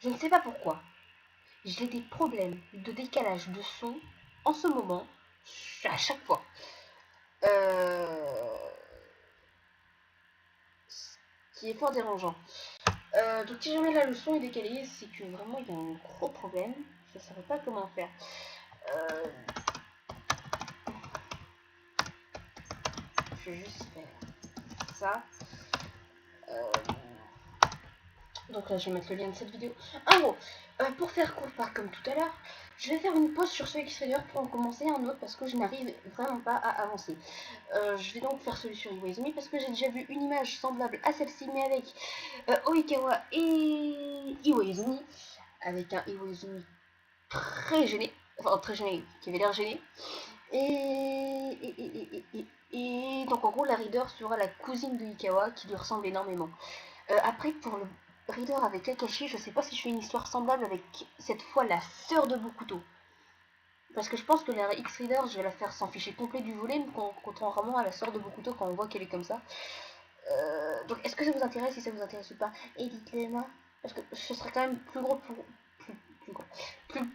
Je ne sais pas pourquoi. J'ai des problèmes de décalage de son en ce moment, à chaque fois. Ce qui est fort dérangeant. Donc si jamais là le son est décalé, c'est que vraiment il y a un gros problème. Je ne saurais pas comment faire. Je vais juste faire ça. Donc là je vais mettre le lien de cette vidéo. En gros, pour faire court, pas comme tout à l'heure, je vais faire une pause sur ce X-Reader pour en commencer un autre parce que je n'arrive vraiment pas à avancer. Je vais donc faire celui sur Iwaizumi parce que j'ai déjà vu une image semblable à celle-ci mais avec Oikawa et Iwaizumi. Avec un Iwaizumi très gêné, enfin très gêné, qui avait l'air gêné. Et donc en gros la Reader sera la cousine de Ikawa qui lui ressemble énormément. Après pour le Reader avec Kakashi, je sais pas si je fais une histoire semblable avec cette fois la sœur de Bokuto. Parce que je pense que la X-Reader, je vais la faire s'en ficher complet du volume, contrairement à la sœur de Bokuto quand on voit qu'elle est comme ça. Donc est-ce que ça vous intéresse? Si ça vous intéresse ou pas, dites-le moi. Parce que ce serait quand même plus gros pour... plus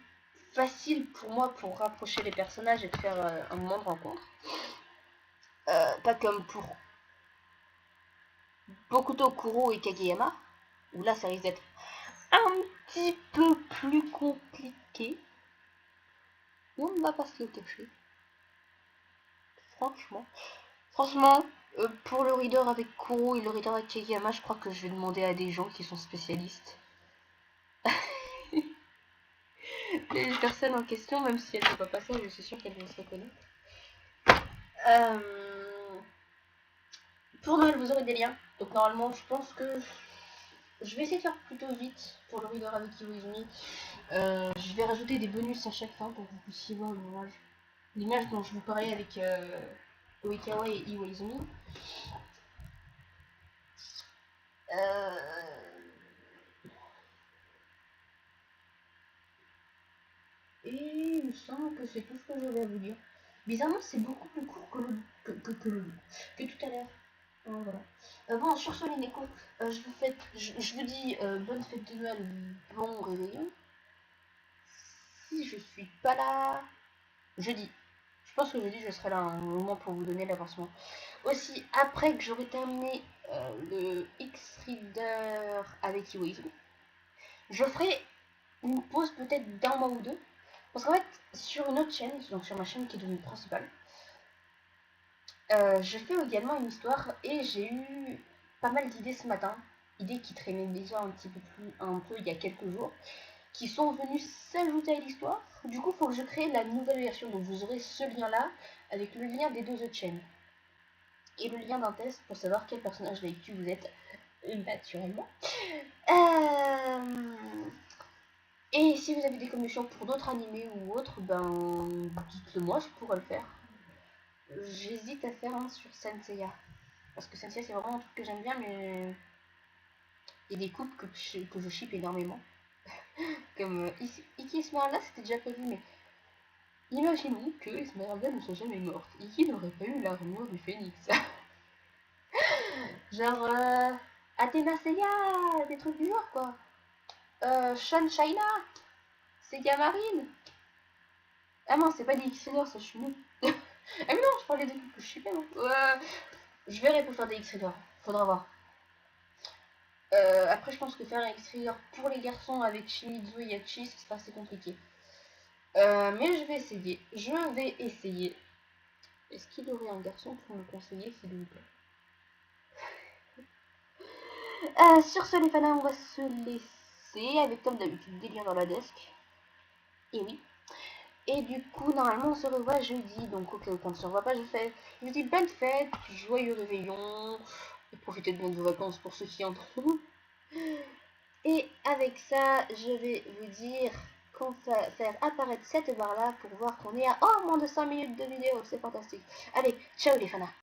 facile pour moi pour rapprocher les personnages et de faire un moment de rencontre. Pas comme pour Bokuto, Kuro et Kageyama, où là ça risque d'être un petit peu plus compliqué. On ne va pas se le cacher. Franchement, pour le reader avec Kuro et le reader avec Kageyama, je crois que je vais demander à des gens qui sont spécialistes. Les personnes en question, même si elles ne voient pas ça, je suis sûre qu'elles vont se reconnaître. Pour Noël, vous aurez des liens. Donc normalement, je pense que je vais essayer de faire plutôt vite pour le reader avec Iwaizumi. Je vais rajouter des bonus à chaque fin pour que vous puissiez voir l'image dont je vous parlais avec Oikawa et Iwaizumi. Et il me semble que c'est tout ce que j'avais à vous dire. Bizarrement, c'est beaucoup plus court que tout à l'heure. Voilà. Bon, sur ce, les Neko, je vous dis bonne fête de Noël, bon réveillon. Si je suis pas là, jeudi. Je pense que jeudi, je serai là un moment pour vous donner l'avancement. Aussi, après que j'aurai terminé le X-Reader avec Iwaizumi, je ferai une pause peut-être d'un mois ou deux. Parce qu'en fait, sur une autre chaîne, donc sur ma chaîne qui est devenue principale, je fais également une histoire et j'ai eu pas mal d'idées ce matin. Idées qui traînaient déjà un peu il y a quelques jours, qui sont venues s'ajouter à l'histoire. Du coup, il faut que je crée la nouvelle version. Donc vous aurez ce lien-là avec le lien des deux autres chaînes. Et le lien d'un test pour savoir quel personnage d'IQ vous êtes naturellement. Et si vous avez des commissions pour d'autres animés ou autres, ben dites-le moi, je pourrais le faire. J'hésite à faire un sur Senseiya. Parce que Senseiya c'est vraiment un truc que j'aime bien, mais il y a des couples que je ship énormément. Comme Iki Esmeralda, c'était déjà prévu, mais imaginons que Esmeralda ne soit jamais morte. Iki n'aurait pas eu l'armure du phénix. Genre, Athena Seiya, des trucs du genre quoi. Sean Shaina, Seiya Marine. Ah non, c'est pas des X-Raiders, ça je suis nulle. Ah mais non, je parlais des trucs que je shippais moi. Je verrai pour faire des X-Raiders, faudra voir. Après, je pense que faire un X-Reader pour les garçons avec Shimizu et Yachi, ce sera assez compliqué. Mais je vais essayer. Est-ce qu'il y aurait un garçon pour me conseiller, s'il vous plaît? Sur ce, les fans, on va se laisser avec, comme d'habitude, des liens dans la desk. Et oui. Et du coup, normalement, on se revoit jeudi. Donc, ok, quand on ne se revoit pas, je vous dis bonne fête, joyeux réveillon. Et profitez de bien de vos vacances pour ceux qui entrent. Et avec ça, je vais vous dire qu'on va faire apparaître cette barre là pour voir qu'on est à moins de 5 minutes de vidéo. C'est fantastique. Allez, ciao les fanas.